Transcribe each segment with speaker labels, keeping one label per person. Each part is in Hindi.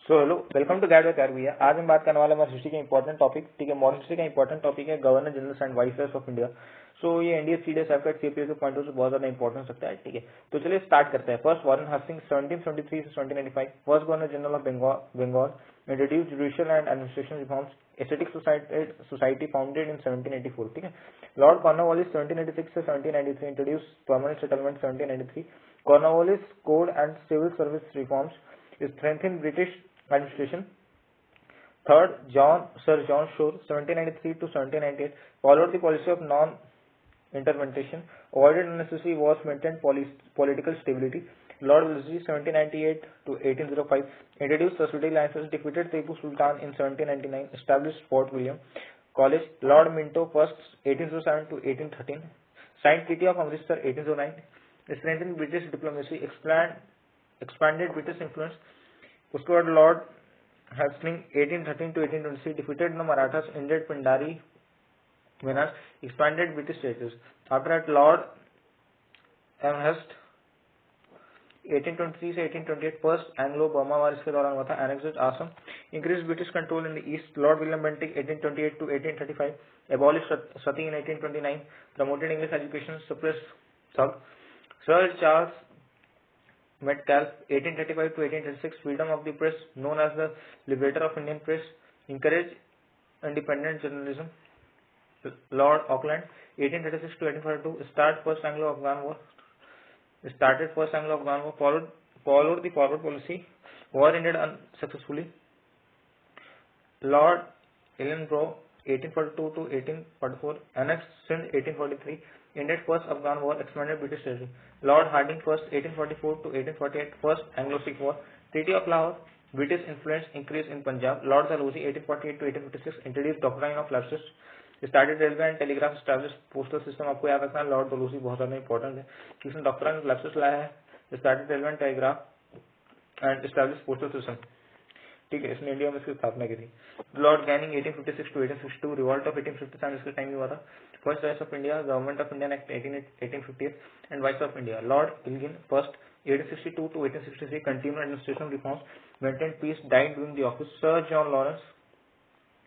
Speaker 1: So hello, welcome to guide by भैया। आज हम बात करने वाले हमारे हिस्ट्री का इंपॉर्टेंट टॉपिक, ठीक है। मॉडर्न हिस्ट्री का इंपॉर्टेंट टॉपिक है governor general and viceroys of India. So ये एनडीए सीडीएस एफकैट सीपीएस के पॉइंट से बहुत ज्यादा इंपॉर्टेंस रखता है, ठीक है। तो चलिए स्टार्ट करते हैं। फर्स्ट, वारेन हस्टिंग्स 1773 से 1795, first governor general of Bengal, introduce judicial and administration reforms, aesthetic society founded in 1784, ठीक है। लॉर्ड कॉर्नवालिस 1786 से 1793, introduce permanent settlement 1793, Cornwallis code and civil service reforms, strengthen British administration. Third, Sir John Shore, 1793 to 1798, followed the policy of non-intervention, avoided unnecessary wars, maintained political stability. Lord Wellesley, 1798 to 1805, introduced subsidiary licenses, defeated Tipu Sultan in 1799, established Fort William College. Lord Minto, first 1807 to 1813, signed Treaty of Amritsar 1809, strengthened British diplomacy, expanded British influence. उसके बाद Lord Hasting 1813 to 1826, defeated the Marathas, ended Pindari menace, expanded British territories. After that, Lord Amherst 1823 से 1828, फर्स्ट एंग्लो बर्मा वार इसके दौरान हुआ था, annexed Assam, increased British control in the east. Lord William Bentinck 1828 to 1835, abolished sati in 1829, promoted English education, suppressed thug. Sir Charles Metcalfe 1835 to 1836, freedom of the press, known as the liberator of Indian press, encouraged independent journalism. Lord Auckland 1836 to 1842, started first Anglo-Afghan war, followed the forward policy. War ended unsuccessfully. Lord Ellenborough 1842 to 1844, annexed Sindh 1843, ended first Afghan war, expanded British territory. Lord Hardinge first 1844 to 1848, first Anglo-Sikh war, Treaty of Lahore, British influence increased in Punjab. Lord Dalhousie 1848 to 1856, introduced doctrine of lapses, started railway and telegraph, established postal system. आपको याद रखना है लॉर्ड डलहौसी बहुत ज्यादा इंपॉर्टेंट है, किसने डॉक्ट्राइन ऑफ लैप्सेस लाया है, started railway and telegraph and establish postal system, ठीक है। इसने इंडिया में इसकी स्थापना की थी। Lord Canning 1856 to 1862, revolt of 1857 इसके टाइम में हुआ था, first vice of India, government of Indian act 1850 and vice of India. Lord Elgin first 1862 to 1863, continued administration reforms, maintained peace, died during the office. Sir John Lawrence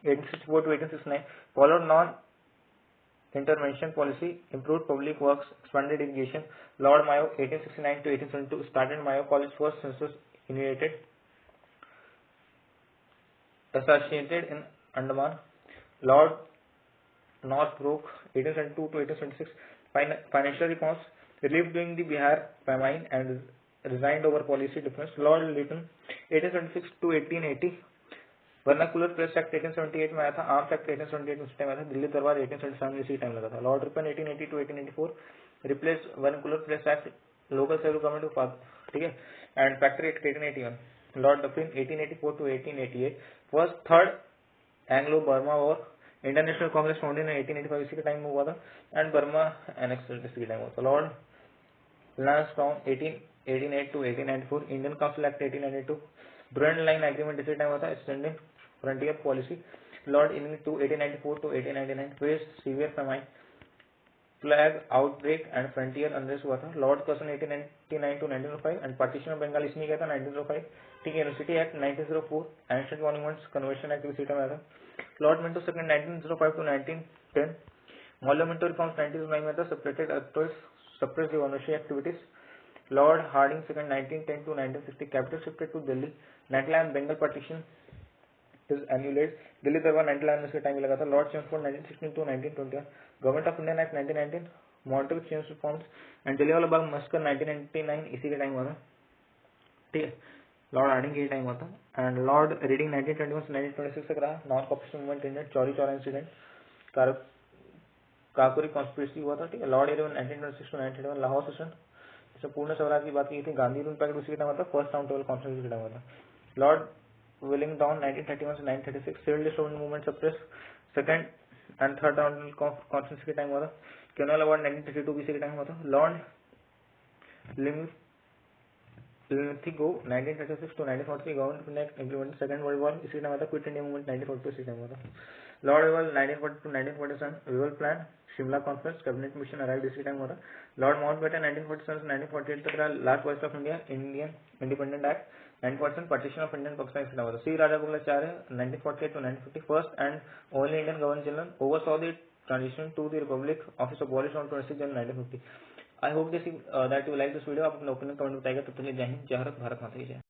Speaker 1: 1864 to 1869, followed non-intervention policy, improved public works, expanded irrigation. Lord Mayo 1869 to 1872, started Mayo College, first census inaugurated, associated in Andaman. Lord Northbrook 1872 to 1876, financial reforms, relieved during the Bihar famine and resigned over policy difference. Lord Lytton 1876 to 1880, vernacular press act 1878 में आया था, आर्म्स एक्ट 1878 में उस टाइम आया था, दिल्ली दरबार 1877 में इसी टाइम लगा था। Lord Ripon 1880 to 1884, replace vernacular press act, local self government, ठीक है, and factory act 1881। Lord Dufferin 1884 to 1888, first third Anglo Burma war, international Congress foundation 1885 इसी के टाइम में हुआ था, एंड बर्मा एनेक्सेड इसी के टाइम हुआ था। Lord Lansdowne 1888 to 1894, Indian council act 1892, ब्रुंड लाइन एग्रीमेंट इसी टाइम हुआ था, एक्सटेंडिंग फ्रंटियर पॉलिसी। लॉर्ड इनिंग 1894 to 1899, face severe famine, plague outbreak and frontier unrest हुआ था। Lord Curzon 1899 to 1905, and partition of Bengal इसमें क्या था 1905, ठीक है। University act 1904, ancient monuments conversion act इसी टाइम आया था। Lord Minto second 1905 to 1910, मॉन्यूमेंटो reforms 1909 में था, separated actors, suppress the ownership activities. Lord Hardinge second 1910 to 1960, capital shifted to Delhi, 1911 Bengal partition is annulled, Delhi Durbar 1911 में इसका टाइम लगा था। Lord Chelmsford 1916 to 1921, government of Indian act 1919, Montreal change reforms and Jallianwala Bagh massacre 1999 इसी के टाइम हुआ था, ठीक है। लॉर्ड हार्डिंग के टाइम हुआ था। एंड लॉर्ड रीडिंग 1921 से 1926 तक रहा। Non cooperation movement ended, Chauri Chaura incident, Kakori conspiracy हुआ था, ठीक है। Lord eleven 1926 to 1921, Lahore session, इसमें पूर्ण स्वराज की बात की थी। गांधी रूल पैक्ट उसी के टाइम हुआ था, फर्स्ट टाउन टेबल कॉन्फ्रेंस के टाइम हुआ था। लॉर्ड विलिंगडन 1931 से 1936, civil disobedience movement suppress, second and third town conference के टाइम हुआ था। कैनल अवार्ड 1932 बीसी के टाइम हुआ था। Lord Linlithgow 1936 to 1943, government act implement, second world war इसी टाइम हुआ था। क्विट इंडिया मूवमेंट 1942 इसी टाइम हुआ था। Lord reveal 1940 to 1947, reveal plan, Shimla conference, cabinet mission arrived इसी टाइम हुआ था। लॉर्ड माउंटबेटन 1947 से 1948 तक रहा। Last voice of India, Indian independent act, 9% partition of Indian Pakistan state हुआ था. C. Rajagopalachari 1948 to 1950 first and only Indian Governor General oversaw the transition to the Republic office abolished on 26 January 1950. I hope that you like this video. आप अपना ओपिनियन कमेंट बताइएगा. तब तक के लिए जय हिंद, जय भारत, भारत माता की जय.